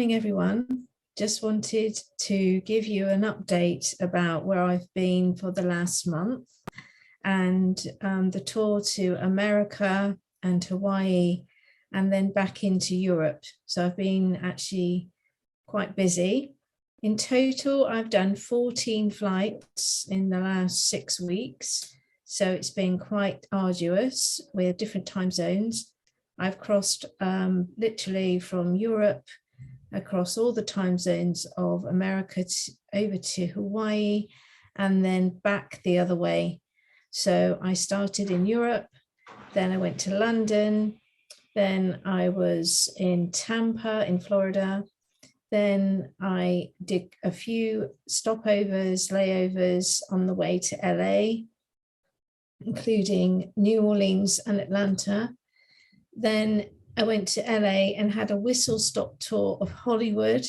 morning, everyone. Just wanted to give you an update about where I've been for the last month and the tour to America and Hawaii and then back into Europe. So I've been actually quite busy. In total, I've done 14 flights in the last 6 weeks. So it's been quite arduous with different time zones. I've crossed literally from Europe across all the time zones of America over to Hawaii and then back the other way. So I started in Europe, then I went to London, then I was in Tampa in Florida, then I did a few stopovers, layovers on the way to LA, including New Orleans and Atlanta. Then I went to LA and had a whistle stop tour of Hollywood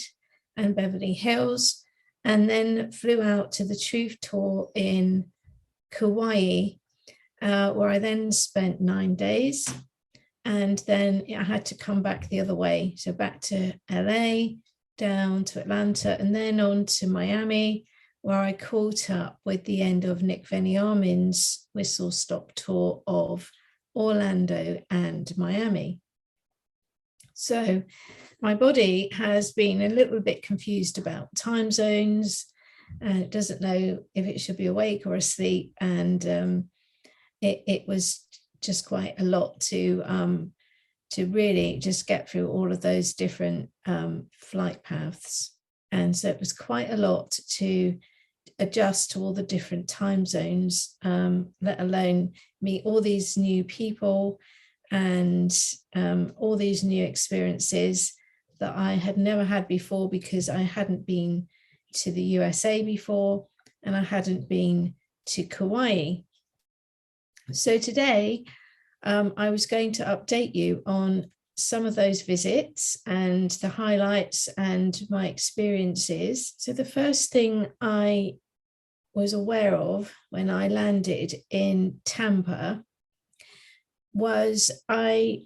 and Beverly Hills, and then flew out to the Truth Tour in Kuaui, where I then spent 9 days. And then I had to come back the other way. So back to LA, down to Atlanta, and then on to Miami, where I caught up with the end of Nick Veniamin's whistle stop tour of Orlando and Miami. So my body has been a little bit confused about time zones, and it doesn't know if it should be awake or asleep. And it was just quite a lot to really just get through all of those different flight paths. And so it was quite a lot to adjust to all the different time zones, let alone meet all these new people and all these new experiences that I had never had before, because I hadn't been to the USA before and I hadn't been to Kauai. So today I was going to update you on some of those visits and the highlights and my experiences. So the first thing I was aware of when I landed in Tampa was I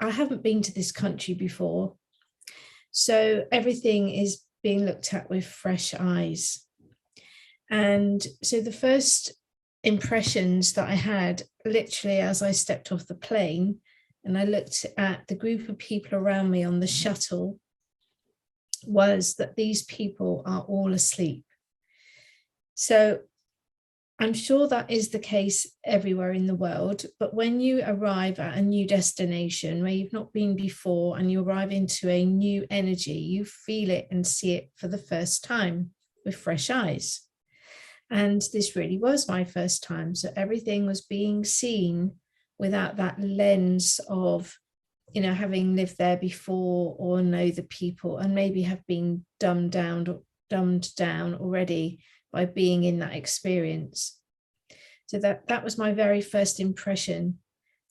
haven't been to this country before. So everything is being looked at with fresh eyes. And so the first impressions that I had literally as I stepped off the plane and I looked at the group of people around me on the shuttle was that these people are all asleep. So I'm sure that is the case everywhere in the world, but when you arrive at a new destination where you've not been before and you arrive into a new energy, you feel it and see it for the first time with fresh eyes. And this really was my first time. So everything was being seen without that lens of, you know, having lived there before or know the people and maybe have been dumbed down already by being in that experience. So that was my very first impression,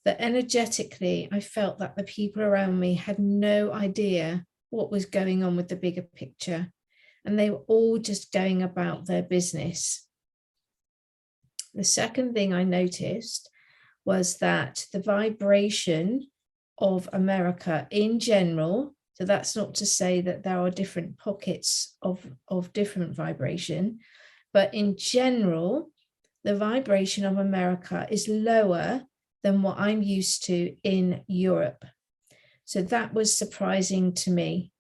that energetically I felt that the people around me had no idea what was going on with the bigger picture, and they were all just going about their business. The second thing I noticed was that the vibration of America in general, so that's not to say that there are different pockets of different vibration, but in general, the vibration of America is lower than what I'm used to in Europe. So that was surprising to me.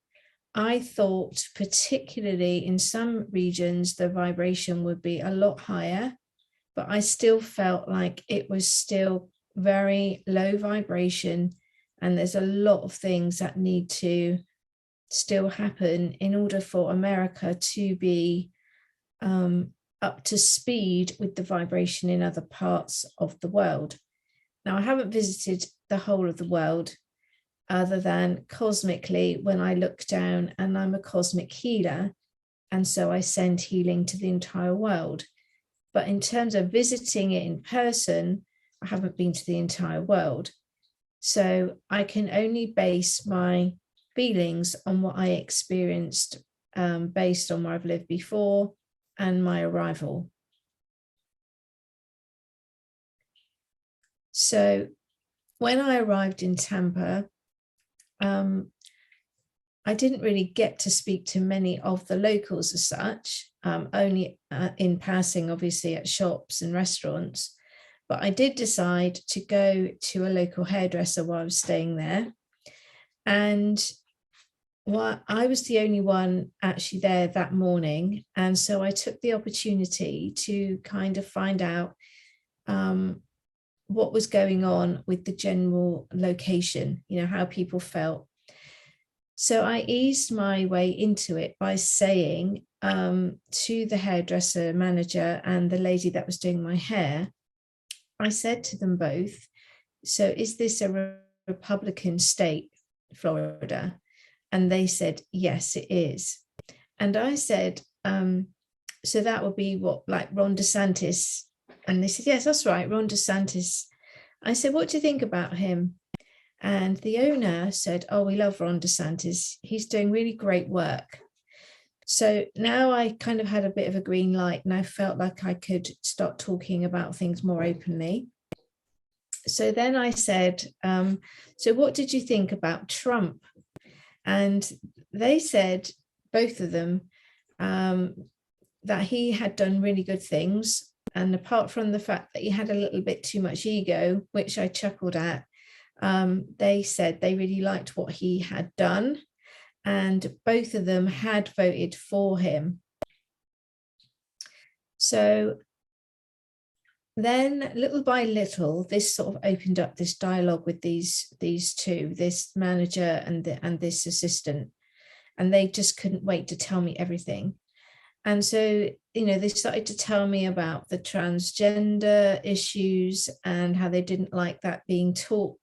I thought particularly in some regions, the vibration would be a lot higher, but I still felt like it was still very low vibration. And there's a lot of things that need to still happen in order for America to be up to speed with the vibration in other parts of the world. Now, I haven't visited the whole of the world other than cosmically when I look down, and I'm a cosmic healer. And so I send healing to the entire world. But in terms of visiting it in person, I haven't been to the entire world. So I can only base my feelings on what I experienced based on where I've lived before and my arrival. So when I arrived in Tampa, I I didn't really get to speak to many of the locals as such, only in passing, obviously, at shops and restaurants. But I did decide to go to a local hairdresser while I was staying there. And I was the only one actually there that morning. And so I took the opportunity to kind of find out what was going on with the general location, how people felt. So I eased my way into it by saying to the hairdresser manager and the lady that was doing my hair, I said to them both, so is this a Republican state, Florida? And they said, yes, it is. And I said, so that would be what, like Ron DeSantis? And they said, yes, that's right, Ron DeSantis. I said, what do you think about him? And the owner said, oh, we love Ron DeSantis. He's doing really great work. So now I kind of had a bit of a green light, and I felt like I could start talking about things more openly. So then I said, so what did you think about Trump? And they said, both of them, that he had done really good things. And apart from the fact that he had a little bit too much ego, which I chuckled at, they said they really liked what he had done. And both of them had voted for him. So then little by little, this sort of opened up this dialogue with these two, this manager and this assistant, and they just couldn't wait to tell me everything. And so, they started to tell me about the transgender issues and how they didn't like that being taught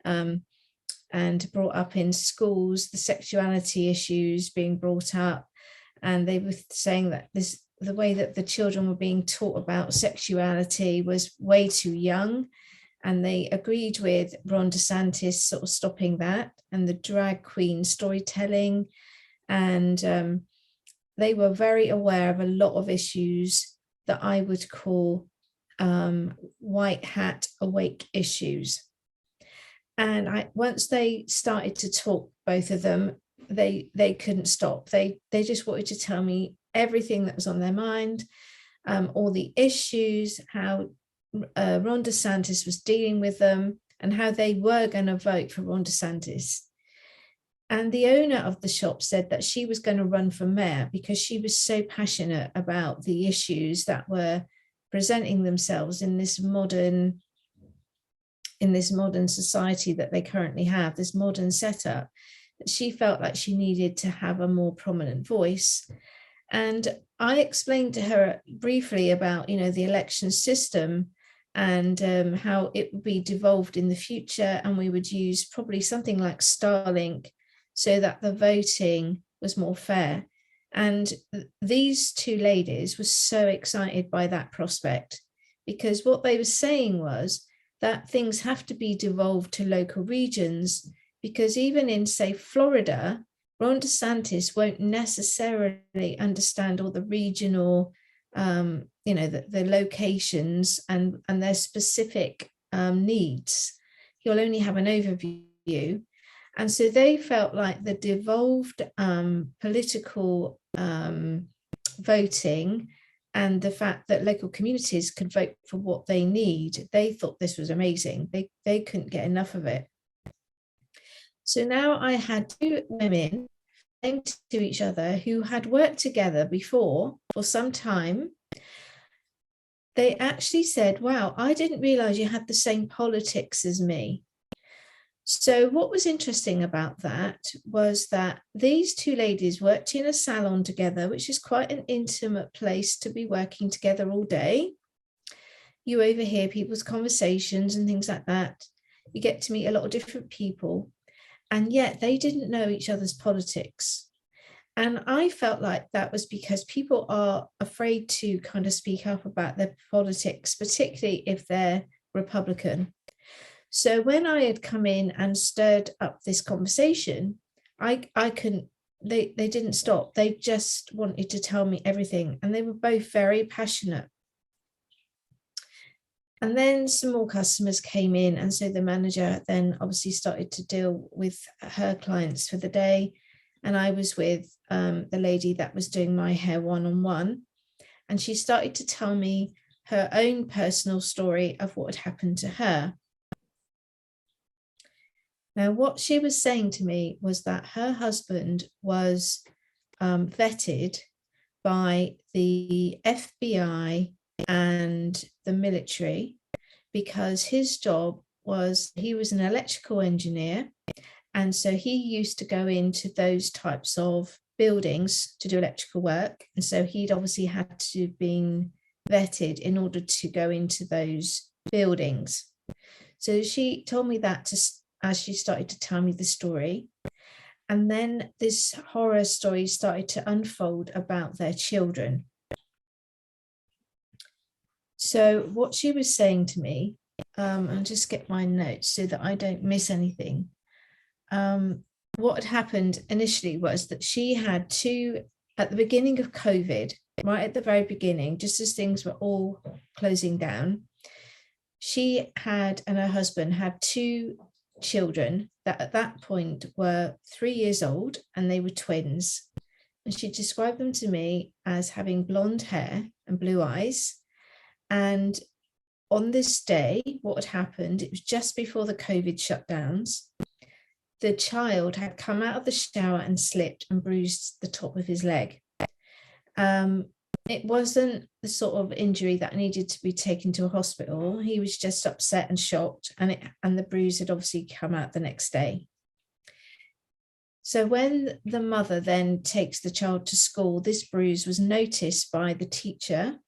and brought up in schools, the sexuality issues being brought up. And they were saying that the way that the children were being taught about sexuality was way too young. And they agreed with Ron DeSantis sort of stopping that, and the drag queen storytelling. And they were very aware of a lot of issues that I would call white hat awake issues. And once they started to talk, both of them, they couldn't stop. They just wanted to tell me everything that was on their mind, all the issues, how Ron DeSantis was dealing with them, and how they were going to vote for Ron DeSantis. And the owner of the shop said that she was going to run for mayor because she was so passionate about the issues that were presenting themselves in this modern society that they currently have, this modern setup. She felt like she needed to have a more prominent voice. And I explained to her briefly about, the election system and how it would be devolved in the future. And we would use probably something like Starlink so that the voting was more fair. And these two ladies were so excited by that prospect, because what they were saying was that things have to be devolved to local regions, because even in, say, Florida, Ron DeSantis won't necessarily understand all the regional, the locations and their specific needs. He'll only have an overview. And so they felt like the devolved political voting and the fact that local communities could vote for what they need, they thought this was amazing. They couldn't get enough of it. So now I had two women saying to each other who had worked together before for some time. They actually said, wow, I didn't realize you had the same politics as me. So what was interesting about that was that these two ladies worked in a salon together, which is quite an intimate place to be working together all day. You overhear people's conversations and things like that. You get to meet a lot of different people, and yet they didn't know each other's politics. And I felt like that was because people are afraid to kind of speak up about their politics, particularly if they're Republican. So when I had come in and stirred up this conversation, I couldn't, they didn't stop. They just wanted to tell me everything. And they were both very passionate. And then some more customers came in. And so the manager then obviously started to deal with her clients for the day. and I was with the lady that was doing my hair one-on-one, and she started to tell me her own personal story of what had happened to her. Now, what she was saying to me was that her husband was vetted by the FBI and the military, because his job was, he was an electrical engineer, and so he used to go into those types of buildings to do electrical work, and so he'd obviously had to been vetted in order to go into those buildings. So she told me that as she started to tell me the story. And then this horror story started to unfold about their children. So what she was saying to me, I'll just get my notes so that I don't miss anything. What had happened initially was that she had at the beginning of COVID, right at the very beginning, just as things were all closing down, she had, and her husband had, 2 children that at that point were 3 years old, and they were twins. And she described them to me as having blonde hair and blue eyes. And on this day, what had happened, it was just before the COVID shutdowns. The child had come out of the shower and slipped and bruised the top of his leg. It wasn't the sort of injury that needed to be taken to a hospital. He was just upset and shocked, and the bruise had obviously come out the next day. So when the mother then takes the child to school, this bruise was noticed by the teacher,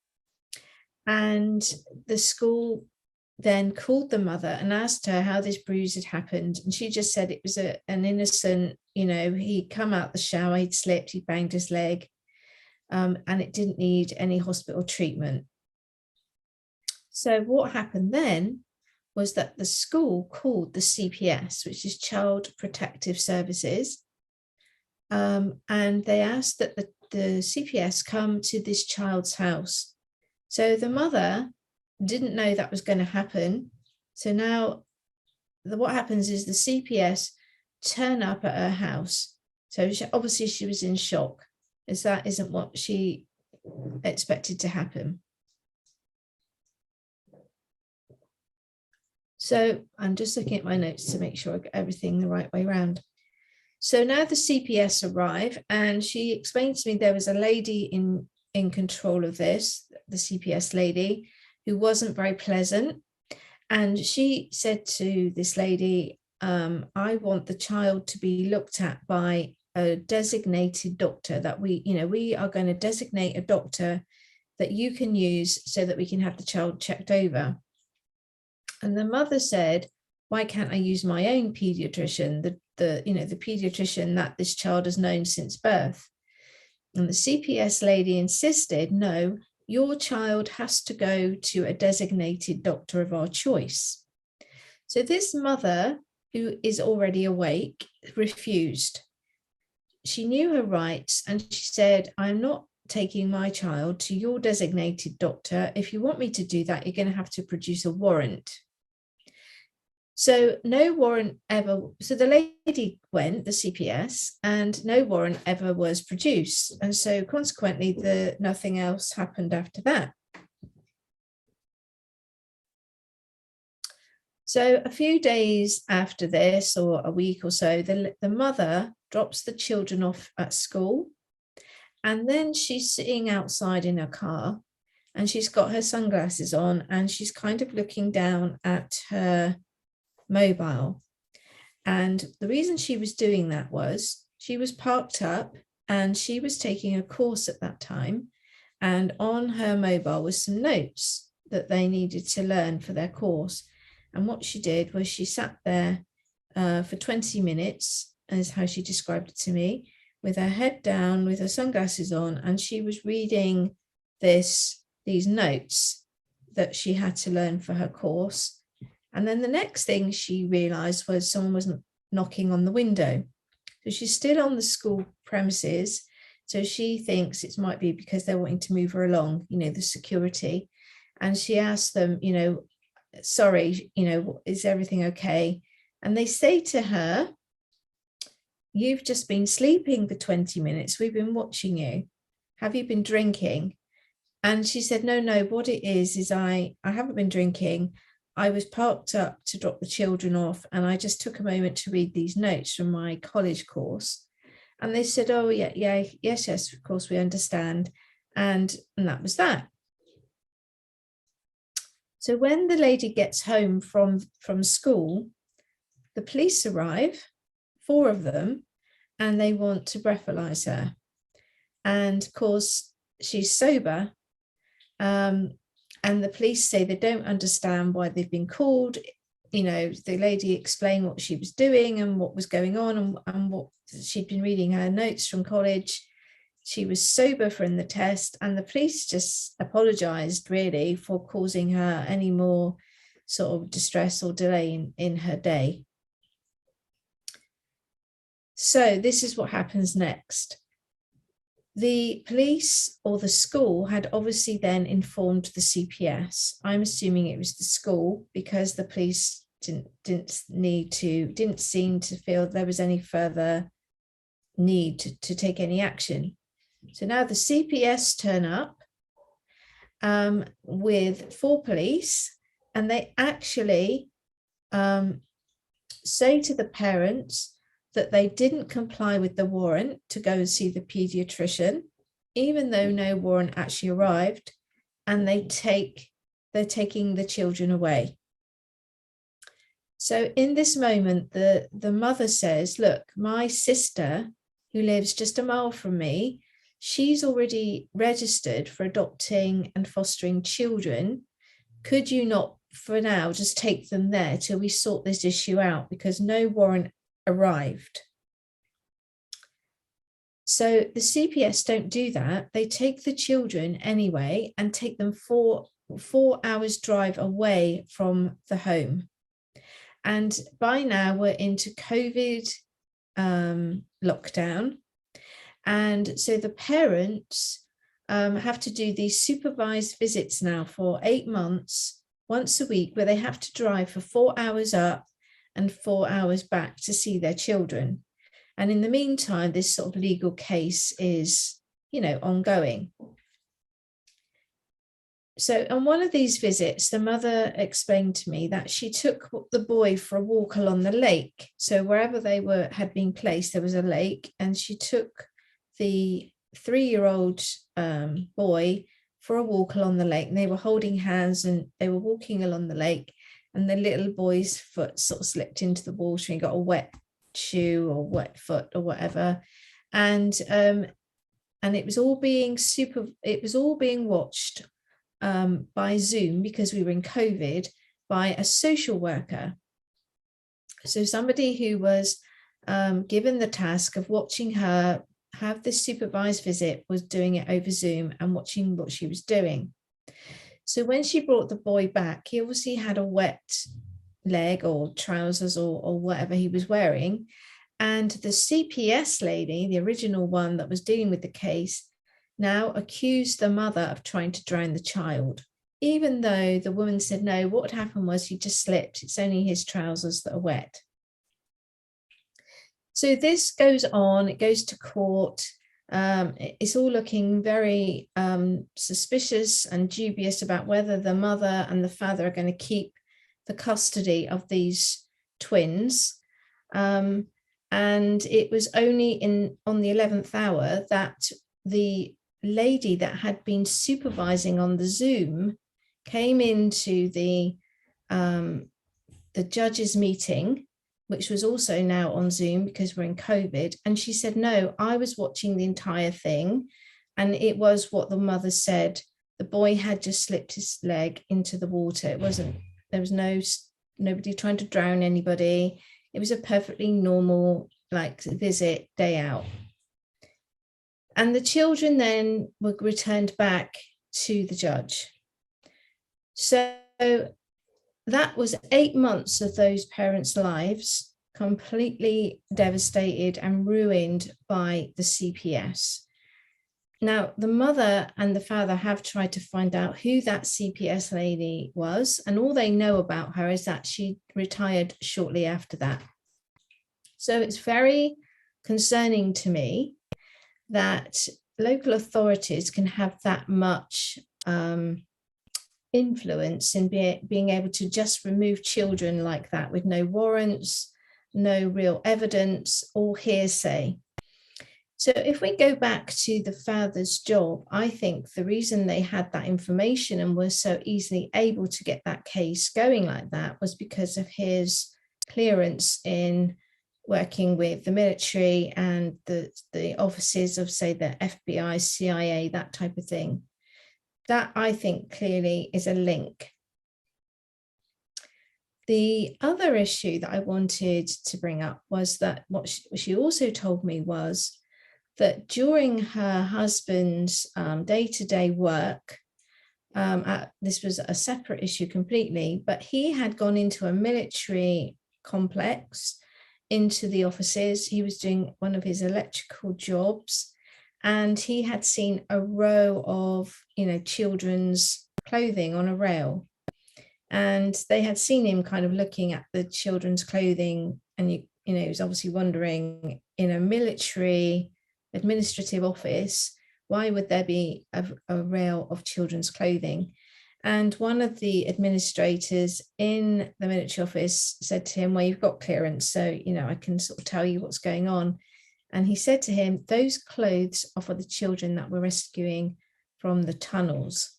and the school then called the mother and asked her how this bruise had happened. And she just said it was an innocent, he'd come out the shower, he'd slipped, he banged his leg. And it didn't need any hospital treatment. So what happened then was that the school called the CPS, which is Child Protective Services, and they asked that the CPS come to this child's house. So the mother didn't know that was going to happen. So now what happens is the CPS turn up at her house. So obviously she was in shock, as that isn't what she expected to happen. So I'm just looking at my notes to make sure I get everything the right way around. So now the CPS arrive, and she explained to me there was a lady in control of this, the CPS lady, who wasn't very pleasant. And she said to this lady, I want the child to be looked at by a designated doctor, that we are going to designate a doctor that you can use so that we can have the child checked over. And the mother said, why can't I use my own pediatrician, the pediatrician that this child has known since birth? And the CPS lady insisted, no, your child has to go to a designated doctor of our choice. So this mother, who is already awake, refused. She knew her rights, and she said, I'm not taking my child to your designated doctor. If you want me to do that, you're going to have to produce a warrant. So no warrant ever, so the lady went, the CPS, and no warrant ever was produced. And so consequently, nothing else happened after that. So a few days after this, or a week or so, the mother drops the children off at school, and then she's sitting outside in her car, and she's got her sunglasses on, and she's kind of looking down at her mobile. And the reason she was doing that was she was parked up, and she was taking a course at that time, and on her mobile was some notes that they needed to learn for their course. And what she did was she sat there for 20 minutes, is how she described it to me, with her head down, with her sunglasses on, and she was reading these notes that she had to learn for her course. And then the next thing she realized was someone was knocking on the window. So she's still on the school premises. So she thinks it might be because they're wanting to move her along, the security. And she asked them, sorry, is everything okay? And they say to her, you've just been sleeping for 20 minutes. We've been watching you. Have you been drinking? And she said, no, what it is I haven't been drinking. I was parked up to drop the children off, and I just took a moment to read these notes from my college course. And they said, oh, yes, of course, we understand. And that was that. So when the lady gets home from school, the police arrive, 4 of them, and they want to breathalyze her. And of course, she's sober. And the police say they don't understand why they've been called. You know, the lady explained what she was doing and what was going on, and what she'd been reading her notes from college. She was sober for in the test, and the police just apologized really for causing her any more sort of distress or delay in her day. So this is what happens next. The police or the school had obviously then informed the CPS. I'm assuming it was the school, because the police didn't seem to feel there was any further need to take any action. So now the CPS turn up with 4 police, and they actually say to the parents that they didn't comply with the warrant to go and see the pediatrician, even though no warrant actually arrived, and they're taking the children away. So in this moment, the mother says, look, my sister, who lives just a mile from me, she's already registered for adopting and fostering children. Could you not, for now, just take them there till we sort this issue out, because no warrant arrived? So the CPS don't do that. They take the children anyway and take them 4 hours drive away from the home. And by now we're into COVID lockdown. And so the parents have to do these supervised visits now for 8 months, once a week, where they have to drive for 4 hours up and 4 hours back to see their children. And in the meantime, this sort of legal case is, ongoing. So on one of these visits, the mother explained to me that she took the boy for a walk along the lake. So wherever they had been placed, there was a lake, and she took the 3-year-old boy for a walk along the lake, and they were holding hands and they were walking along the lake, and the little boy's foot sort of slipped into the water and got a wet shoe or wet foot or whatever. And it was all being watched by Zoom, because we were in COVID, by a social worker. So somebody who was given the task of watching her have this supervised visit was doing it over Zoom and watching what she was doing. So when she brought the boy back, he obviously had a wet leg or trousers or whatever he was wearing. And the CPS lady, the original one that was dealing with the case, now accused the mother of trying to drown the child, even though the woman said, no, what happened was he just slipped. It's only his trousers that are wet. So this goes on, it goes to court. It's all looking very suspicious and dubious about whether the mother and the father are going to keep the custody of these twins. And it was only on the 11th hour that the lady that had been supervising on the Zoom came into the judge's meeting, which was also now on Zoom because we're in COVID. And she said, no, I was watching the entire thing. And it was what the mother said. The boy had just slipped his leg into the water. There was nobody trying to drown anybody. It was a perfectly normal visit, day out. And the children then were returned back to the judge. So that was 8 months of those parents' lives completely devastated and ruined by the CPS. Now, the mother and the father have tried to find out who that CPS lady was, and all they know about her is that she retired shortly after that. So it's very concerning to me that local authorities can have that much influence in being able to just remove children like that with no warrants, no real evidence, or hearsay. So if we go back to the father's job, I think the reason they had that information and were so easily able to get that case going like that was because of his clearance in working with the military and the offices of, say, the FBI, CIA, that type of thing. That, I think, clearly is a link. The other issue that I wanted to bring up was that what she also told me was that during her husband's day-to-day work, this was a separate issue completely, but he had gone into a military complex, into the offices. He was doing one of his electrical jobs, and he had seen a row of, children's clothing on a rail. And they had seen him kind of looking at the children's clothing, and he was obviously wondering, in a military administrative office, why would there be a rail of children's clothing? And one of the administrators in the military office said to him, well, you've got clearance, so I can sort of tell you what's going on. And he said to him, those clothes are for the children that we're rescuing from the tunnels.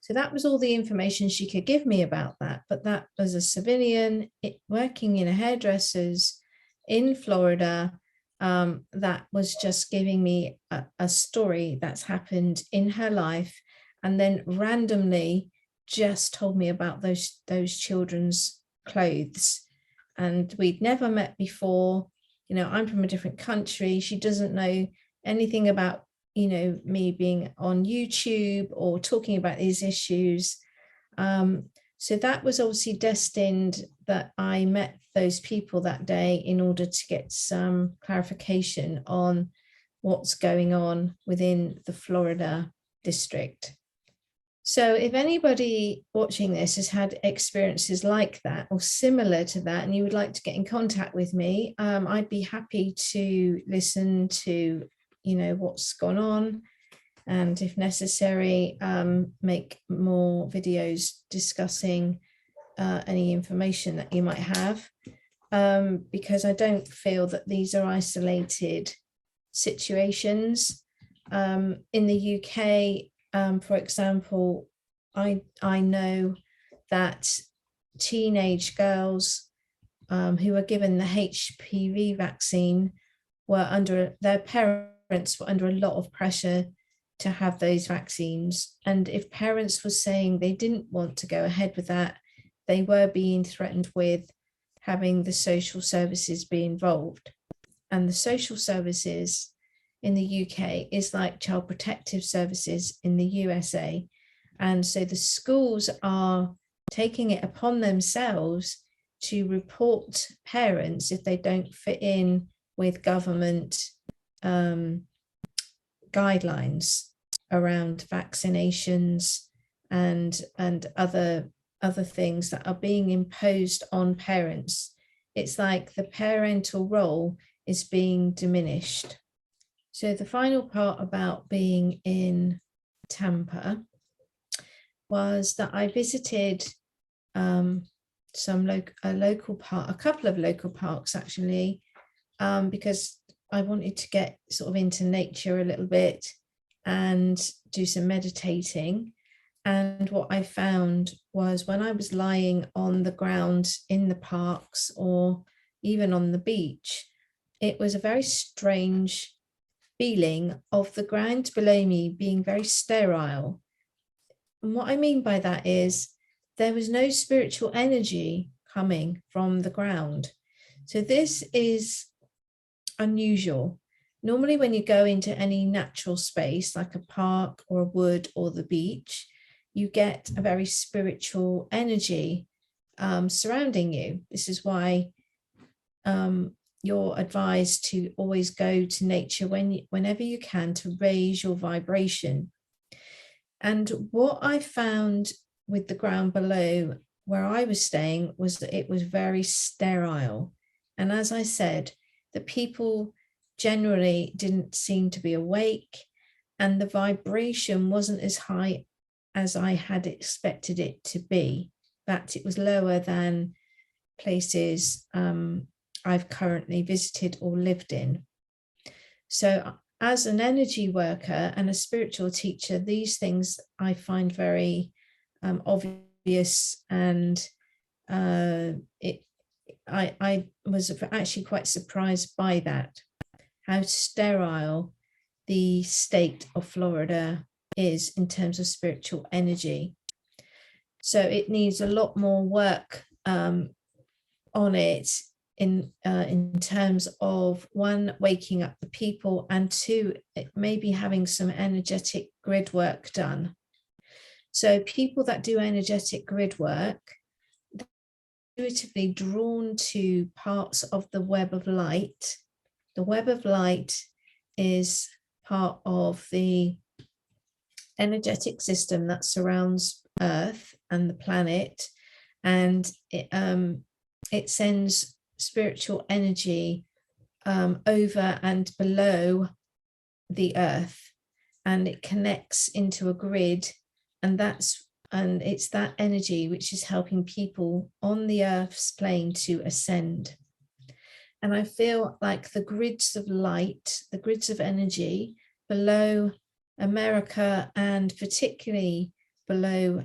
So that was all the information she could give me about that. But that was a civilian working in a hairdresser's in Florida, that was just giving me a story that's happened in her life, and then randomly just told me about those children's clothes. And we'd never met before. I'm from a different country. She doesn't know anything about me being on YouTube or talking about these issues. So that was obviously destined, that I met those people that day in order to get some clarification on what's going on within the Florida district. So if anybody watching this has had experiences like that or similar to that, and you would like to get in contact with me, I'd be happy to listen to what's gone on, and if necessary, make more videos discussing any information that you might have, because I don't feel that these are isolated situations. In the UK, for example, I know that teenage girls who were given the HPV vaccine their parents were under a lot of pressure to have those vaccines. And if parents were saying they didn't want to go ahead with that, they were being threatened with having the social services be involved. And the social services in the UK is like Child Protective Services in the USA. And so the schools are taking it upon themselves to report parents if they don't fit in with government guidelines around vaccinations and other things that are being imposed on parents. It's like the parental role is being diminished. So the final part about being in Tampa was that I visited a couple of local parks actually, because I wanted to get sort of into nature a little bit and do some meditating. And what I found was, when I was lying on the ground in the parks or even on the beach, it was a very strange feeling of the ground below me being very sterile. And what I mean by that is there was no spiritual energy coming from the ground. So this is unusual. Normally, when you go into any natural space like a park or a wood or the beach, you get a very spiritual energy surrounding you. This is why you're advised to always go to nature whenever you can, to raise your vibration. And what I found with the ground below where I was staying was that it was very sterile. And as I said, the people generally didn't seem to be awake, and the vibration wasn't as high as I had expected it to be. In fact, it was lower than places I've currently visited or lived in. So as an energy worker and a spiritual teacher, these things I find very obvious, and I was actually quite surprised by that, how sterile the state of Florida is in terms of spiritual energy. So it needs a lot more work on it in terms of, one, waking up the people, and two, maybe having some energetic grid work done. So people that do energetic grid work, they're intuitively drawn to parts of the web of light. The web of light is part of the energetic system that surrounds Earth and the planet, and it sends spiritual energy over and below the Earth, and it connects into a grid, and it's that energy which is helping people on the Earth's plane to ascend. And I feel like the grids of light, the grids of energy below America, and particularly below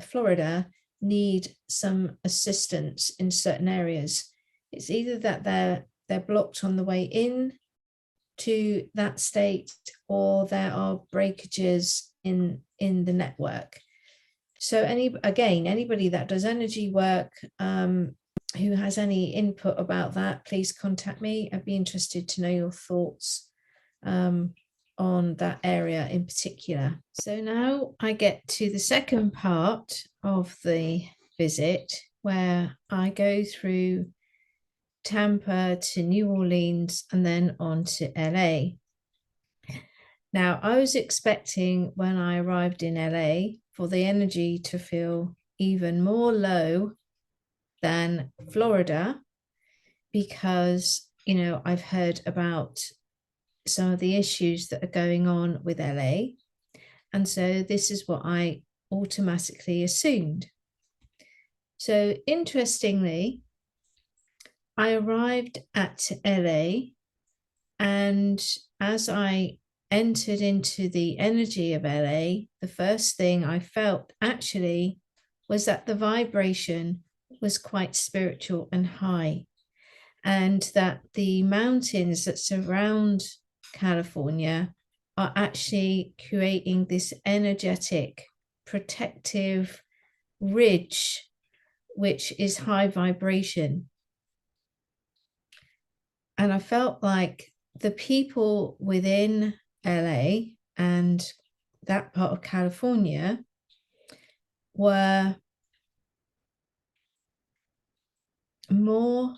Florida, need some assistance in certain areas. It's either that they're blocked on the way in to that state, or there are breakages in the network. So anybody that does energy work, who has any input about that, please contact me. I'd be interested to know your thoughts on that area in particular. So now I get to the second part of the visit, where I go through Tampa to New Orleans and then on to LA. Now, I was expecting when I arrived in LA for the energy to feel even more low than Florida, because, you know, I've heard about some of the issues that are going on with LA. And so this is what I automatically assumed. So interestingly, I arrived at LA, and as I entered into the energy of LA, the first thing I felt actually was that the vibration was quite spiritual and high, and that the mountains that surround California are actually creating this energetic protective ridge, which is high vibration. And I felt like the people within LA and that part of California were more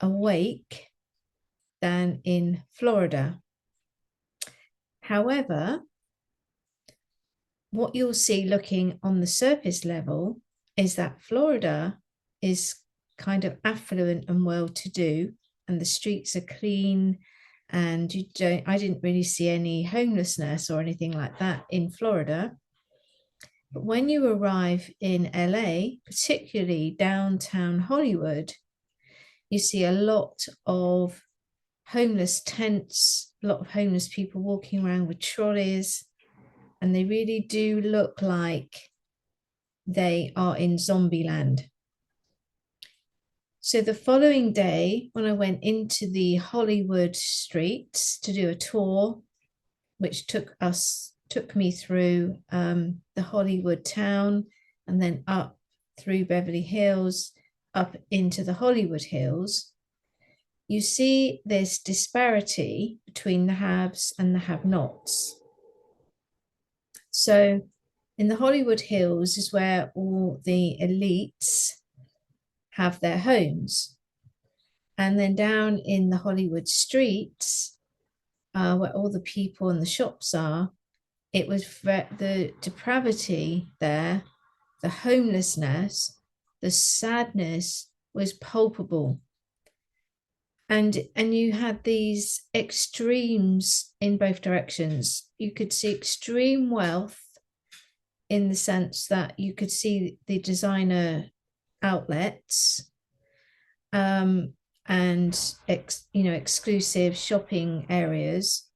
awake than in Florida. However, what you'll see looking on the surface level is that Florida is kind of affluent and well-to-do, and the streets are clean, and I didn't really see any homelessness or anything like that in Florida. But when you arrive in LA, particularly downtown Hollywood, you see a lot of homeless tents, a lot of homeless people walking around with trolleys, and they really do look like they are in zombie land. So the following day, when I went into the Hollywood streets to do a tour, which took me through the Hollywood town, and then up through Beverly Hills, up into the Hollywood Hills, you see this disparity between the haves and the have-nots. So in the Hollywood Hills is where all the elites have their homes. And then down in the Hollywood streets, where all the people and the shops are, it was the depravity there, the homelessness, the sadness was palpable. And you had these extremes in both directions. You could see extreme wealth in the sense that you could see the designer outlets, and exclusive shopping areas,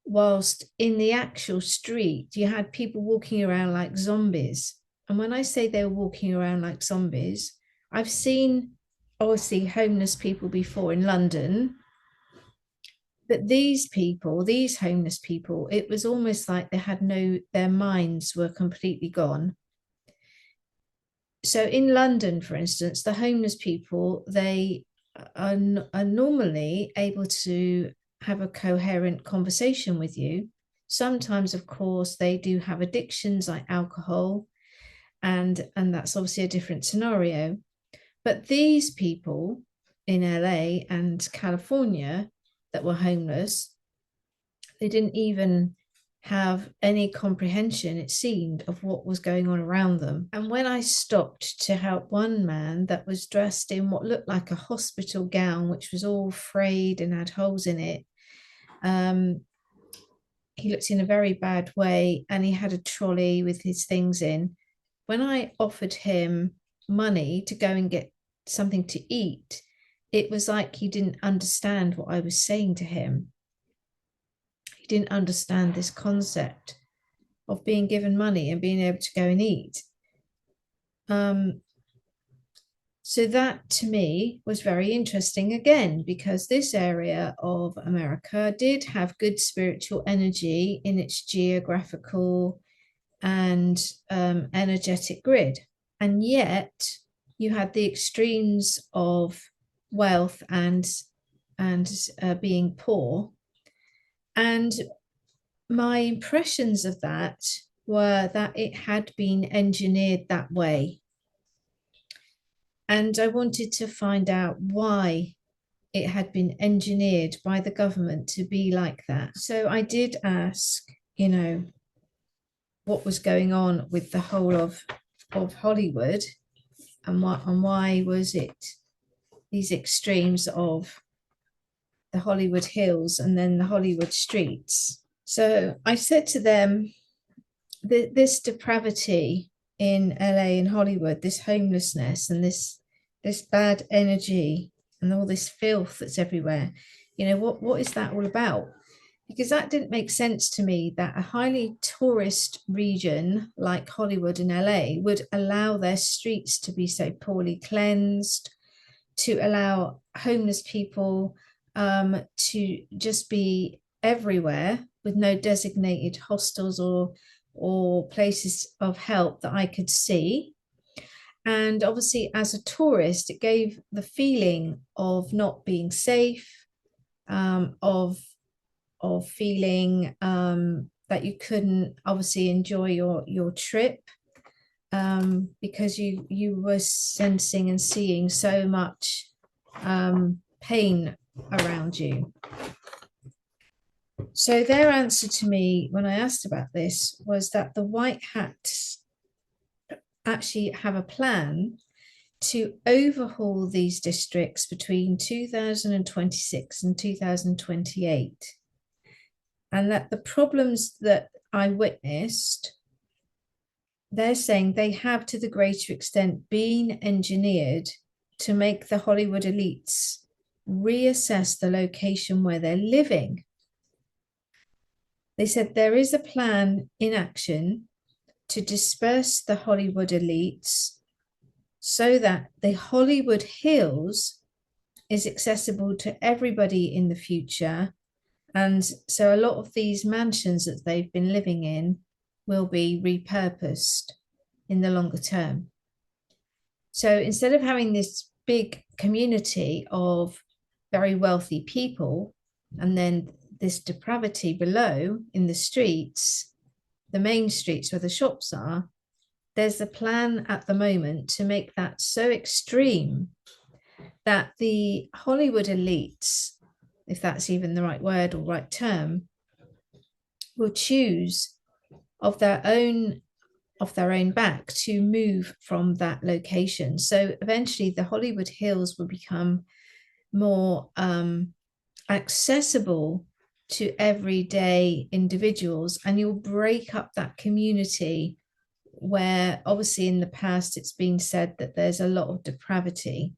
whilst in the actual street you had people walking around like zombies. And when I say they were walking around like zombies, I've seen obviously homeless people before in London, but these homeless people, it was almost like their minds were completely gone. So in London, for instance, the homeless people, they are normally able to have a coherent conversation with you. Sometimes, of course, they do have addictions like alcohol, and that's obviously a different scenario. But these people in LA and California that were homeless, they didn't even have any comprehension, it seemed, of what was going on around them. And when I stopped to help one man that was dressed in what looked like a hospital gown, which was all frayed and had holes in it, he looked in a very bad way, and he had a trolley with his things in. When I offered him money to go and get something to eat, it was like he didn't understand what I was saying to him. He didn't understand this concept of being given money and being able to go and eat. So that to me was very interesting again, because this area of America did have good spiritual energy in its geographical and energetic grid. And yet you had the extremes of wealth and being poor. And my impressions of that were that it had been engineered that way. And I wanted to find out why it had been engineered by the government to be like that. So I did ask, what was going on with the whole of Hollywood, and why was it these extremes of the Hollywood Hills and then the Hollywood streets. So I said to them, this depravity in LA and Hollywood, this homelessness and this bad energy and all this filth that's everywhere, what is that all about? Because that didn't make sense to me, that a highly tourist region like Hollywood and LA would allow their streets to be so poorly cleansed, to allow homeless people to just be everywhere with no designated hostels or places of help that I could see. And obviously, as a tourist, it gave the feeling of not being safe, of feeling that you couldn't obviously enjoy your trip, because you were sensing and seeing so much pain around you. So their answer to me when I asked about this was that the white hats actually have a plan to overhaul these districts between 2026 and 2028. And that the problems that I witnessed, they're saying they have to the greater extent been engineered to make the Hollywood elites reassess the location where they're living. They said there is a plan in action to disperse the Hollywood elites so that the Hollywood Hills is accessible to everybody in the future. And so a lot of these mansions that they've been living in will be repurposed in the longer term. So instead of having this big community of very wealthy people and then this depravity below in the streets, the main streets where the shops are, there's a plan at the moment to make that so extreme that the Hollywood elites, if that's even the right word or right term, will choose of their own back to move from that location. So eventually the Hollywood Hills will become more accessible to everyday individuals, and you'll break up that community where obviously in the past it's been said that there's a lot of depravity.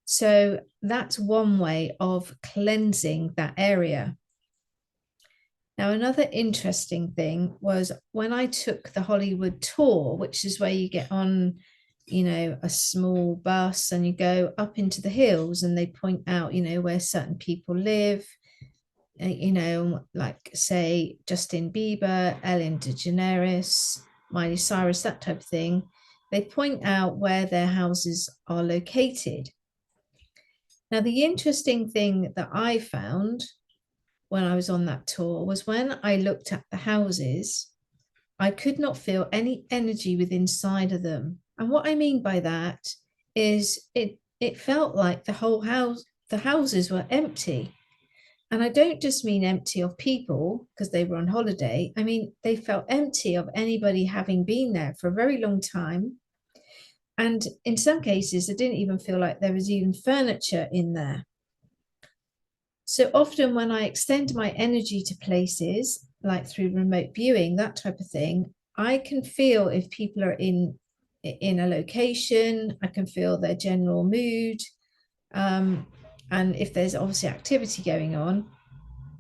So that's one way of cleansing that area. Now, another interesting thing was when I took the Hollywood tour, which is where you get on, you know, a small bus and you go up into the hills and they point out, you know, where certain people live, you know, like say Justin Bieber, Ellen DeGeneres, Miley Cyrus, that type of thing. They point out where their houses are located. Now, the interesting thing that I found when I was on that tour was when I looked at the houses, I could not feel any energy within inside of them. And what I mean by that is it felt like the whole house, the houses were empty. And I don't just mean empty of people because they were on holiday. I mean, they felt empty of anybody having been there for a very long time. And in some cases, it didn't even feel like there was even furniture in there. So often when I extend my energy to places, like through remote viewing, that type of thing, I can feel if people are in a location, I can feel their general mood, and if there's obviously activity going on.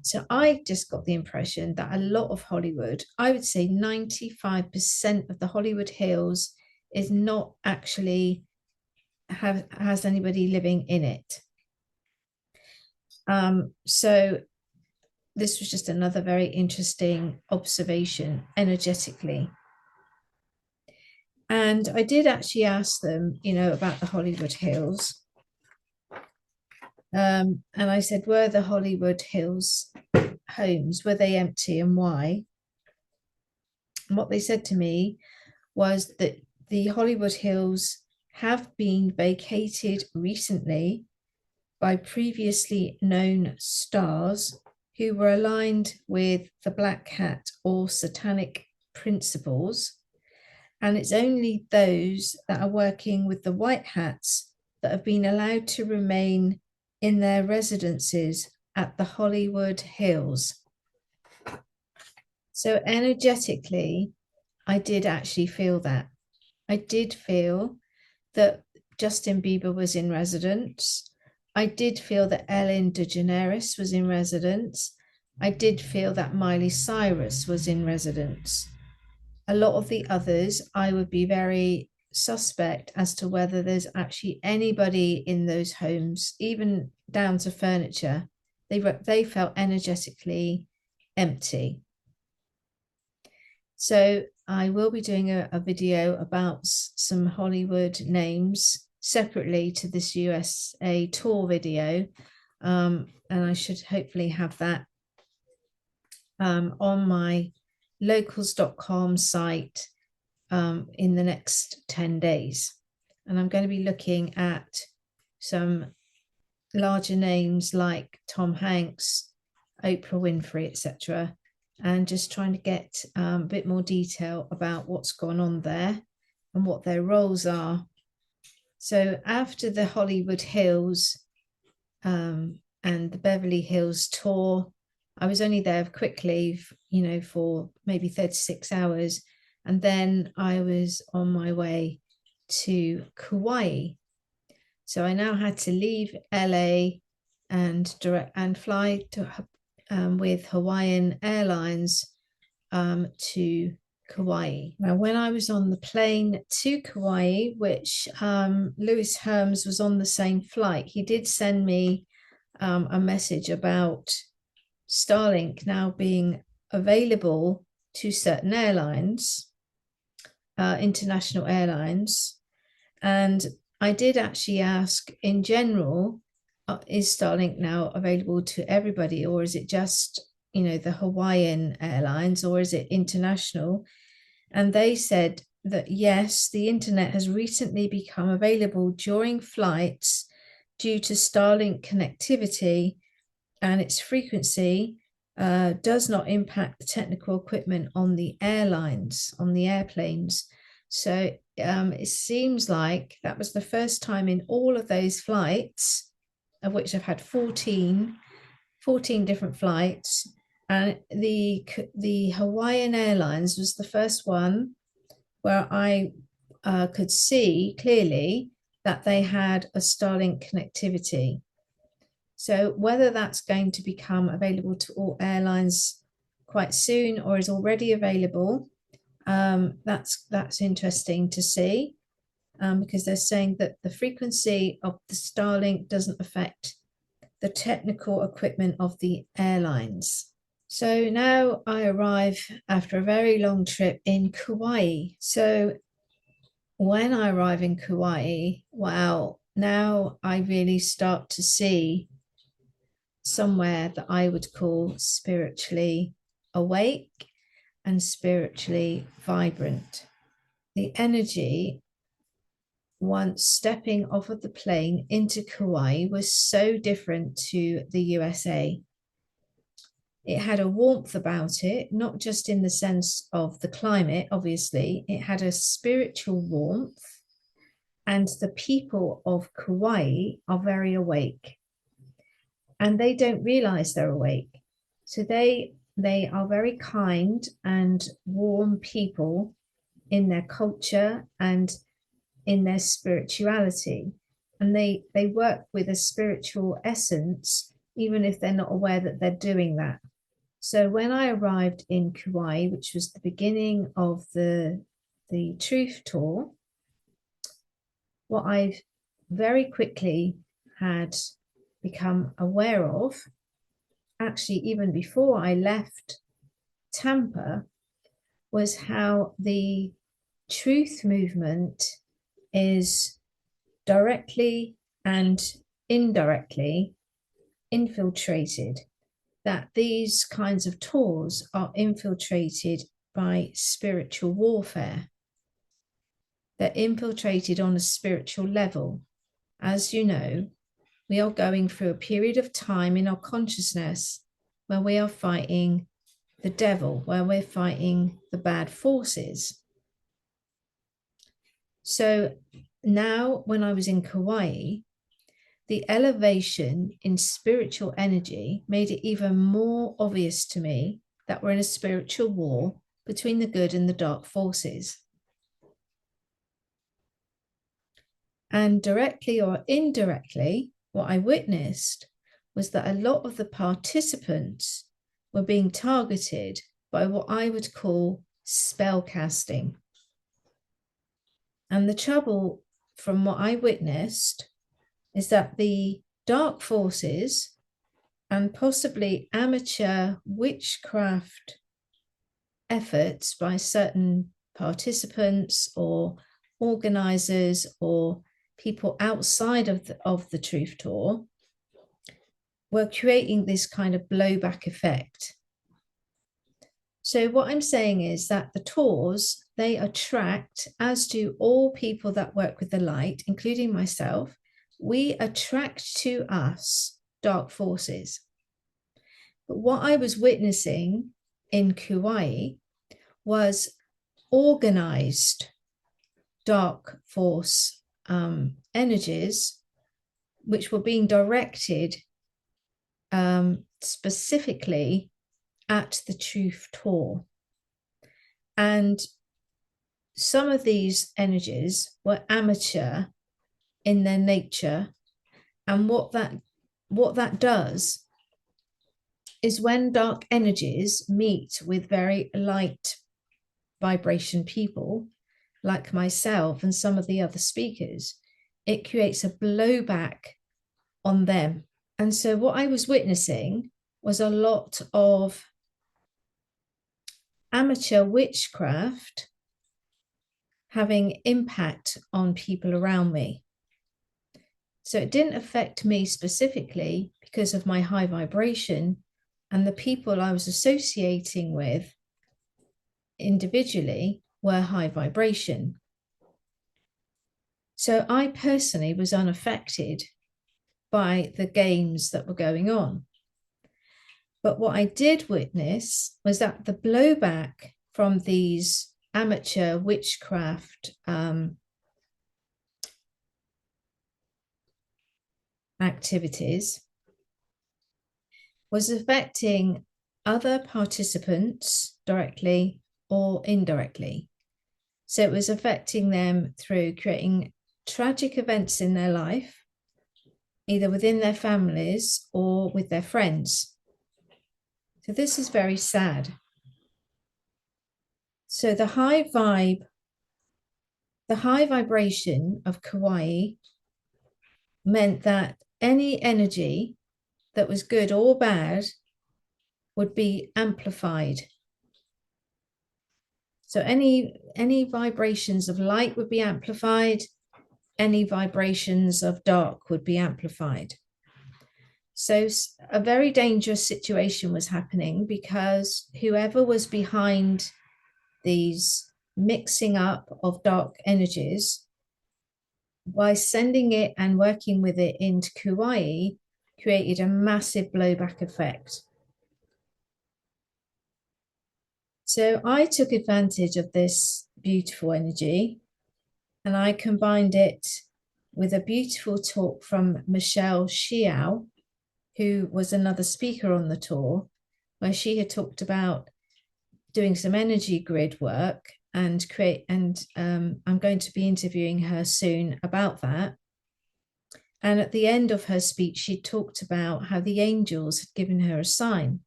So I just got the impression that a lot of Hollywood, I would say 95% of the Hollywood Hills is not actually has anybody living in it. So this was just another very interesting observation energetically. And I did actually ask them, you know, about the Hollywood Hills. And I said, were the Hollywood Hills homes, were they empty and why? And what they said to me was that the Hollywood Hills have been vacated recently by previously known stars who were aligned with the black hat or satanic principles. And it's only those that are working with the white hats that have been allowed to remain in their residences at the Hollywood Hills. So energetically, I did actually feel that. I did feel that Justin Bieber was in residence. I did feel that Ellen DeGeneres was in residence. I did feel that Miley Cyrus was in residence. A lot of the others, I would be very suspect as to whether there's actually anybody in those homes, even down to furniture. They felt energetically empty. So I will be doing a video about some Hollywood names separately to this USA tour video. And I should hopefully have that on my locals.com site in the next 10 days. And I'm going to be looking at some larger names like Tom Hanks, Oprah Winfrey, etc., and just trying to get a bit more detail about what's gone on there and what their roles are. So after the Hollywood Hills and the Beverly Hills tour, I was only there quickly, you know, for maybe 36 hours. And then I was on my way to Kuaui. So I now had to leave LA and fly to with Hawaiian Airlines to Kuaui. Now, when I was on the plane to Kuaui, which Lewis Herms was on the same flight, he did send me a message about Starlink now being available to certain airlines, international airlines. And I did actually ask in general, is Starlink now available to everybody, or is it just, you know, the Hawaiian Airlines, or is it international? And they said that yes, the internet has recently become available during flights due to Starlink connectivity, and its frequency does not impact the technical equipment on the airlines, on the airplanes. So it seems like that was the first time in all of those flights of which I've had 14 different flights. And the Hawaiian Airlines was the first one where I could see clearly that they had a Starlink connectivity. So whether that's going to become available to all airlines quite soon or is already available, that's interesting to see, because they're saying that the frequency of the Starlink doesn't affect the technical equipment of the airlines. So now I arrive after a very long trip in Kuaui. So when I arrive in Kuaui, wow, now I really start to see somewhere that I would call spiritually awake and spiritually vibrant. The energy, once stepping off of the plane into Kuaui, was so different to the USA. It had a warmth about it, not just in the sense of the climate, obviously. It had a spiritual warmth, and the people of Kuaui are very awake. And they don't realize they're awake. So they are very kind and warm people in their culture and in their spirituality. And they work with a spiritual essence, even if they're not aware that they're doing that. So when I arrived in Kuaui, which was the beginning of the Truth Tour, what I very quickly had become aware of, actually even before I left Tampa, was how the truth movement is directly and indirectly infiltrated, that these kinds of tours are infiltrated by spiritual warfare. They're infiltrated on a spiritual level. As you know, we are going through a period of time in our consciousness where we are fighting the devil, where we're fighting the bad forces. So now when I was in Kuaui, the elevation in spiritual energy made it even more obvious to me that we're in a spiritual war between the good and the dark forces. And directly or indirectly, what I witnessed was that a lot of the participants were being targeted by what I would call spell casting. And the trouble from what I witnessed is that the dark forces and possibly amateur witchcraft efforts by certain participants or organizers or people outside of the Truth Tour were creating this kind of blowback effect. So what I'm saying is that the tours, they attract, as do all people that work with the light, including myself, we attract to us dark forces. But what I was witnessing in Kuaui was organized dark force energies, which were being directed specifically at the Truth Tour. And some of these energies were amateur in their nature. And what that does is when dark energies meet with very light vibration people, like myself and some of the other speakers, it creates a blowback on them. And so what I was witnessing was a lot of amateur witchcraft having impact on people around me. So it didn't affect me specifically because of my high vibration, and the people I was associating with individually were high vibration. So I personally was unaffected by the games that were going on. But what I did witness was that the blowback from these amateur witchcraft and activities was affecting other participants directly or indirectly. So it was affecting them through creating tragic events in their life, either within their families or with their friends. So this is very sad. So the high vibration of Kuaui meant that any energy that was good or bad would be amplified. So any vibrations of light would be amplified, any vibrations of dark would be amplified. So a very dangerous situation was happening, because whoever was behind these mixing up of dark energies, by sending it and working with it into Kuaui, created a massive blowback effect. So I took advantage of this beautiful energy, and I combined it with a beautiful talk from Michelle Xiao, who was another speaker on the tour, where she had talked about doing some energy grid work and I'm going to be interviewing her soon about that. And at the end of her speech, she talked about how the angels had given her a sign.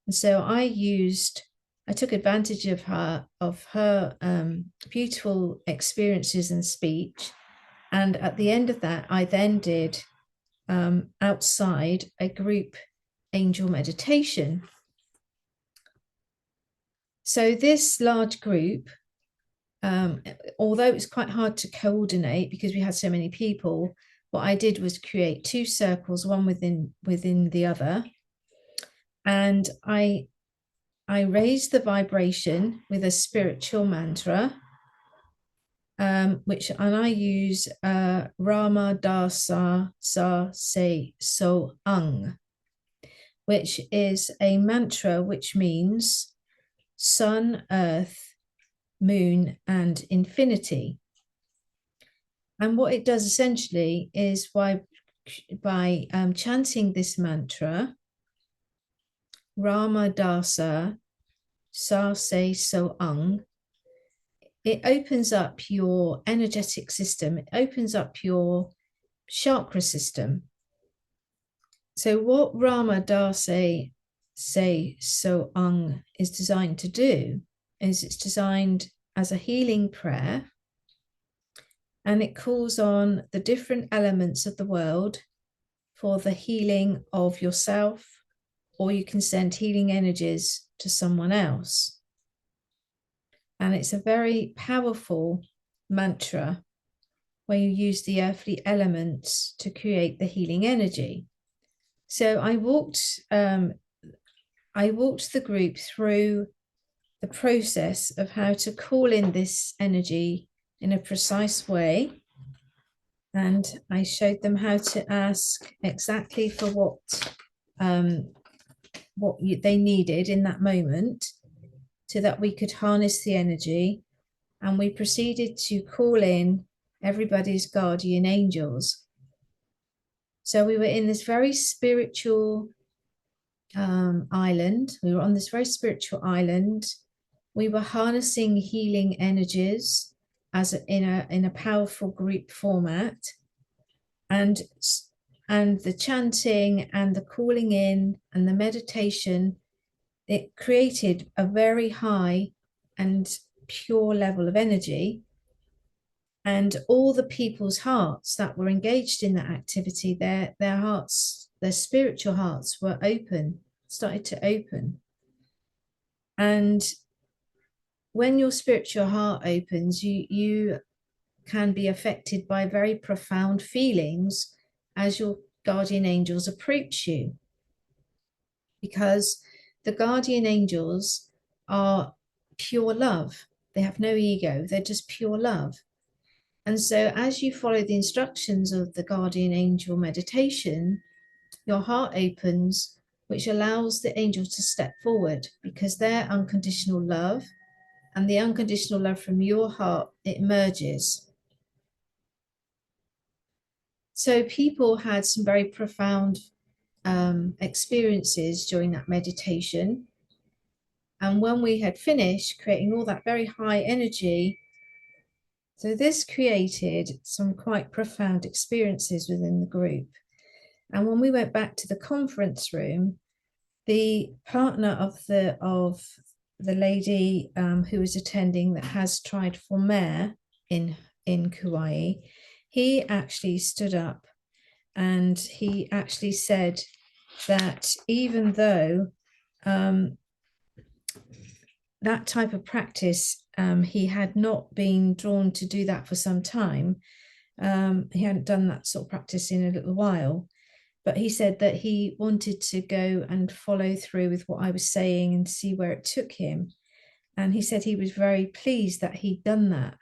And so I took advantage of her beautiful experiences and speech. And at the end of that, I then did outside a group angel meditation. So this large group, although it was quite hard to coordinate because we had so many people, what I did was create two circles, one within the other. And I raised the vibration with a spiritual mantra, and I use Rama Dasa Sa Se So Ang, which is a mantra which means sun, earth, moon, and infinity. And what it does essentially is by chanting this mantra, Rama Dasa Sa Se So Ang, it opens up your energetic system, it opens up your chakra system. So what Rama Dasa Se So Ang is designed to do is it's designed as a healing prayer, and it calls on the different elements of the world for the healing of yourself, or you can send healing energies to someone else. And it's a very powerful mantra where you use the earthly elements to create the healing energy. So I walked the group through the process of how to call in this energy in a precise way. And I showed them how to ask exactly for what they needed in that moment, so that we could harness the energy. And we proceeded to call in everybody's guardian angels. So we were in this very spiritual island. We were on this very spiritual island. We were harnessing healing energies in a powerful group format, and the chanting and the calling in and the meditation, it created a very high and pure level of energy. And all the people's hearts that were engaged in that activity, their hearts, their spiritual hearts were started to open. And when your spiritual heart opens, you can be affected by very profound feelings as your guardian angels approach you, because the guardian angels are pure love. They have no ego, they're just pure love. And so as you follow the instructions of the guardian angel meditation, your heart opens, which allows the angel to step forward, because their unconditional love and the unconditional love from your heart, it merges. So people had some very profound experiences during that meditation. And when we had finished creating all that very high energy, so this created some quite profound experiences within the group. And when we went back to the conference room, the partner of the lady who was attending that has tried for mayor in Kuaui, he actually stood up and he actually said that even though that type of practice, he had not been drawn to do that for some time. He hadn't done that sort of practice in a little while, but he said that he wanted to go and follow through with what I was saying and see where it took him. And he said he was very pleased that he'd done that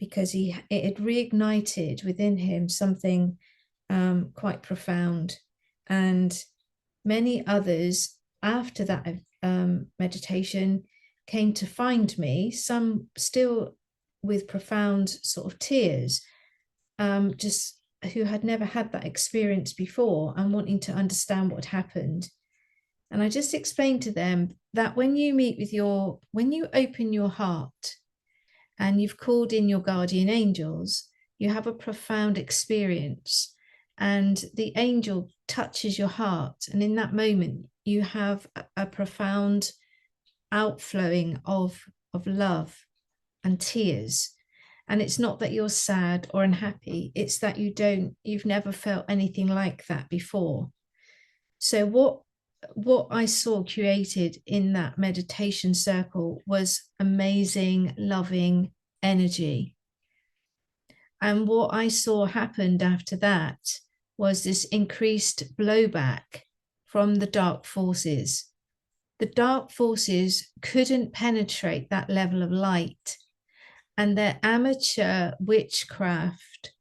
because it had reignited within him something quite profound. And many others after that meditation came to find me, some still with profound sort of tears, just who had never had that experience before and wanting to understand what happened. And I just explained to them that when you open your heart and you've called in your guardian angels, you have a profound experience and the angel touches your heart. And in that moment, you have a profound outflowing of love and tears. And it's not that you're sad or unhappy, it's that you've never felt anything like that before. So what I saw created in that meditation circle was amazing, loving energy. And what I saw happened after that was this increased blowback from the dark forces. The dark forces couldn't penetrate that level of light, and their amateur witchcraft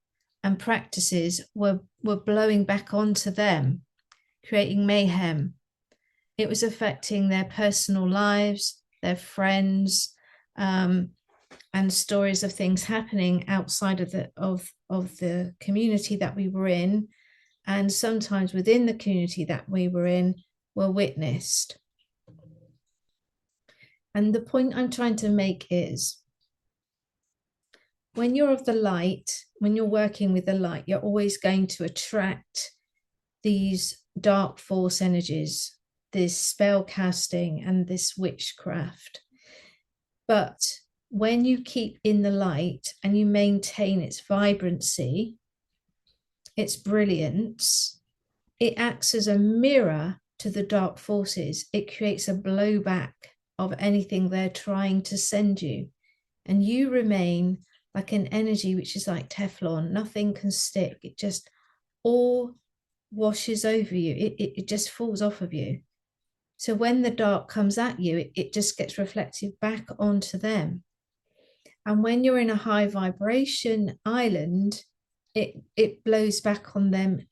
and practices were blowing back onto them, creating mayhem. It was affecting their personal lives, their friends, and stories of things happening outside of the community that we were in, and sometimes within the community that we were in, were witnessed. And the point I'm trying to make is, when you're of the light, when you're working with the light, you're always going to attract these dark force energies, this spell casting and this witchcraft. But when you keep in the light and you maintain its vibrancy, its brilliance, it acts as a mirror to the dark forces. It creates a blowback of anything they're trying to send you. And you remain like an energy which is like Teflon. Nothing can stick. It just all washes over you. It just falls off of you. So when the dark comes at you, it just gets reflected back onto them. And when you're in a high vibration island, it blows back on them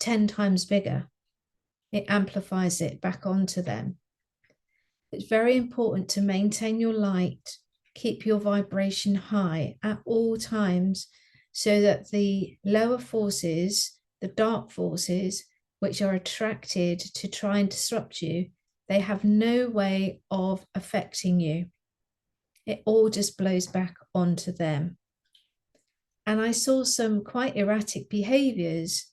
10 times bigger. It amplifies it back onto them. It's very important to maintain your light, keep your vibration high at all times, so that the lower forces, the dark forces, which are attracted to try and disrupt you, they have no way of affecting you. It all just blows back onto them. And I saw some quite erratic behaviors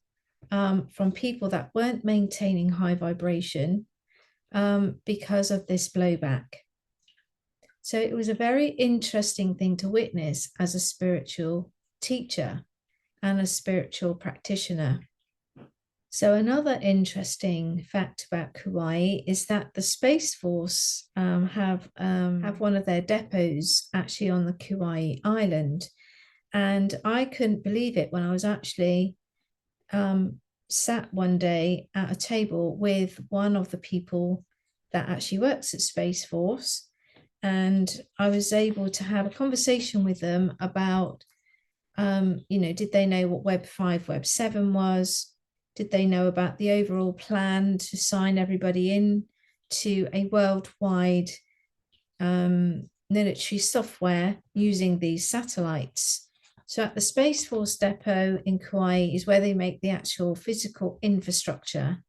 from people that weren't maintaining high vibration because of this blowback. So it was a very interesting thing to witness as a spiritual teacher and a spiritual practitioner. So another interesting fact about Kuaui is that the Space Force have one of their depots actually on the Kuaui Island. And I couldn't believe it when I was actually sat one day at a table with one of the people that actually works at Space Force. And I was able to have a conversation with them about, did they know what Web 5, Web 7 was? Did they know about the overall plan to sign everybody in to a worldwide military software using these satellites? So at the Space Force Depot in Kuaui is where they make the actual physical infrastructure.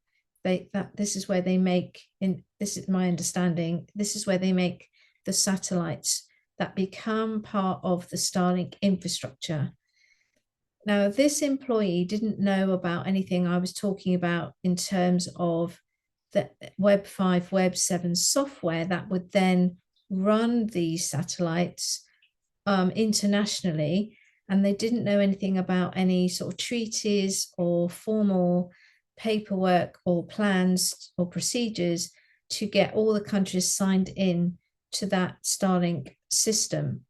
This is where they make, this is my understanding, this is where they make the satellites that become part of the Starlink infrastructure. Now, this employee didn't know about anything I was talking about in terms of the Web 5, Web 7 software that would then run these satellites internationally. And they didn't know anything about any sort of treaties or formal paperwork or plans or procedures to get all the countries signed in to that Starlink system.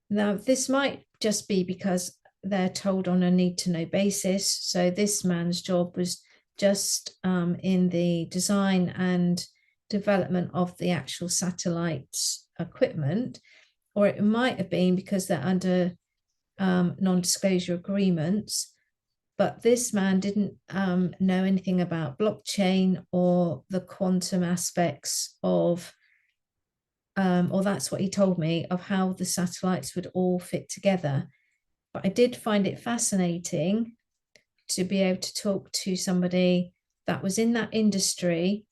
Now, this might just be because they're told on a need-to-know basis. So this man's job was just in the design and development of the actual satellite equipment, or it might have been because they're under non-disclosure agreements. But this man didn't know anything about blockchain or the quantum aspects of, or that's what he told me, of how the satellites would all fit together. But I did find it fascinating to be able to talk to somebody that was in that industry,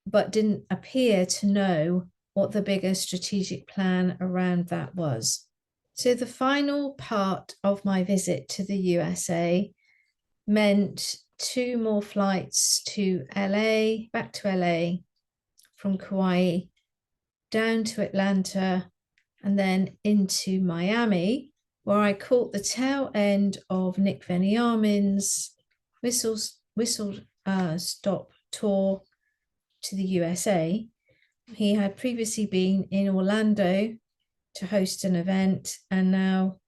but didn't appear to know what the bigger strategic plan around that was. So the final part of my visit to the USA meant 2 more flights to LA, back to LA from Kuaui, down to Atlanta, and then into Miami, where I caught the tail end of Nick Veniamin's whistle stop tour to the USA. He had previously been in Orlando to host an event, and now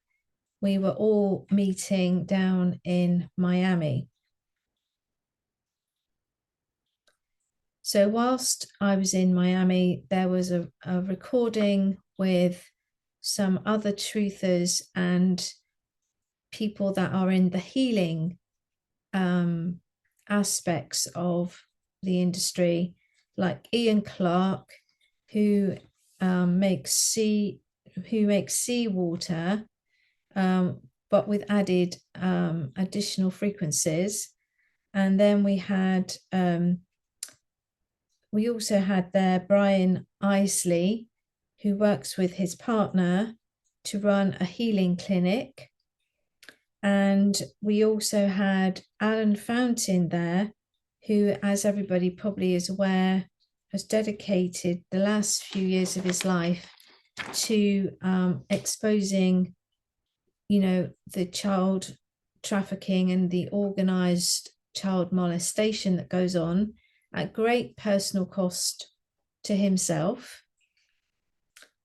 we were all meeting down in Miami. So whilst I was in Miami, there was a recording with some other truthers and people that are in the healing aspects of the industry, like Ian Clark, who makes seawater, but with added additional frequencies. And then we also had there Brian Isley, who works with his partner to run a healing clinic. And we also had Alan Fountain there, who, as everybody probably is aware, has dedicated the last few years of his life to exposing, the child trafficking and the organized child molestation that goes on at great personal cost to himself.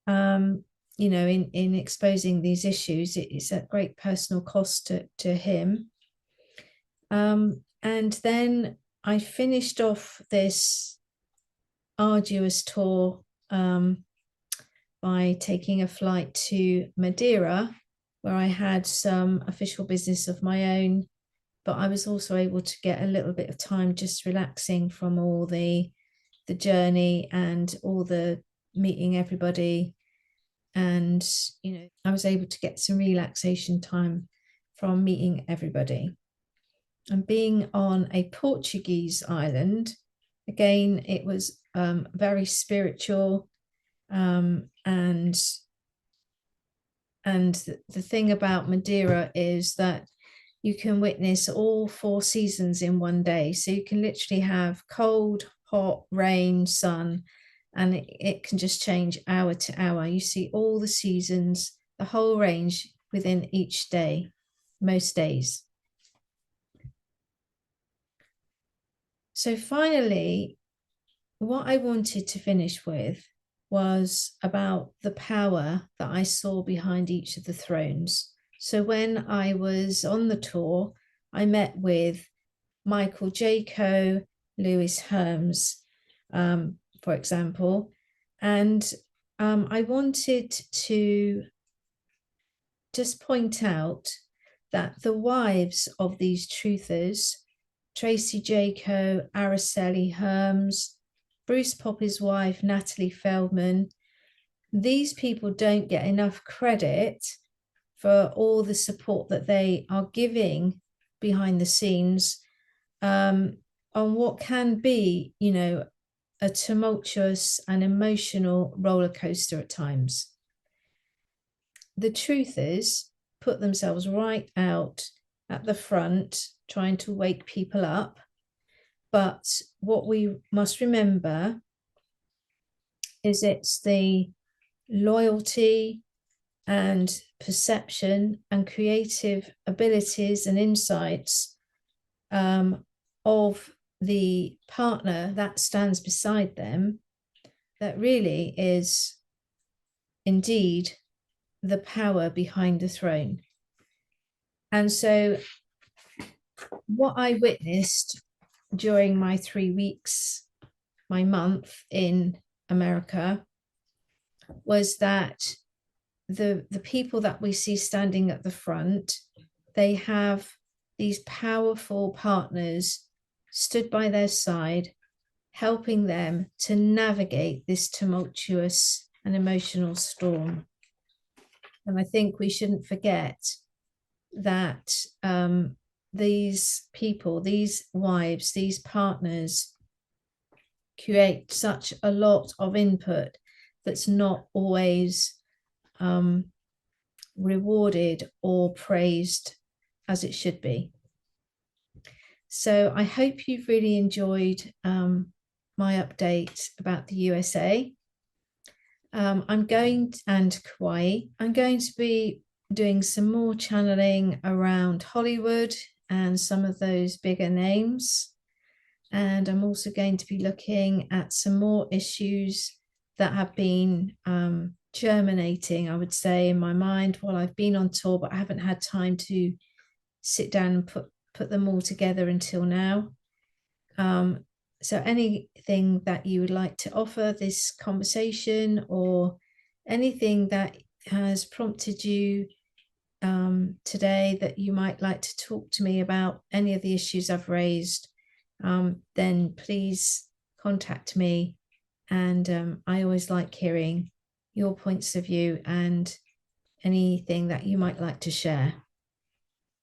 In exposing these issues, it's at great personal cost to him. And then I finished off this arduous tour by taking a flight to Madeira, where I had some official business of my own, but I was also able to get a little bit of time just relaxing from all the journey and all the meeting everybody. And, I was able to get some relaxation time from meeting everybody. And being on a Portuguese island, again, it was very spiritual. And the thing about Madeira is that you can witness all 4 seasons in one day. So you can literally have cold, hot, rain, sun, and it can just change hour to hour. You see all the seasons, the whole range within each day, most days. So finally, what I wanted to finish with was about the power that I saw behind each of the thrones. So when I was on the tour, I met with Michael Jaco, Lewis Herms, for example, and I wanted to just point out that the wives of these truthers, Tracy Jaco, Araceli Herms, Bruce Poppy's wife, Natalie Feldman, these people don't get enough credit for all the support that they are giving behind the scenes, on what can be, you know, a tumultuous and emotional roller coaster at times. The truth is, put themselves right out at the front, trying to wake people up. But what we must remember is it's the loyalty and perception and creative abilities and insights of the partner that stands beside them that really is indeed the power behind the throne. And so what I witnessed during my 3 weeks, my month in America, was that the people that we see standing at the front, they have these powerful partners stood by their side, helping them to navigate this tumultuous and emotional storm. And I think we shouldn't forget that these people, these wives, these partners create such a lot of input that's not always rewarded or praised as it should be. So I hope you've really enjoyed my update about the USA. And Kuaui. I'm going to be doing some more channeling around Hollywood and some of those bigger names. And I'm also going to be looking at some more issues that have been germinating, I would say, in my mind while I've been on tour, but I haven't had time to sit down and put them all together until now. So anything that you would like to offer this conversation, or anything that has prompted you today that you might like to talk to me about, any of the issues I've raised, then please contact me. And I always like hearing your points of view and anything that you might like to share.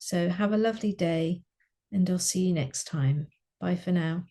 So have a lovely day, and I'll see you next time. Bye for now.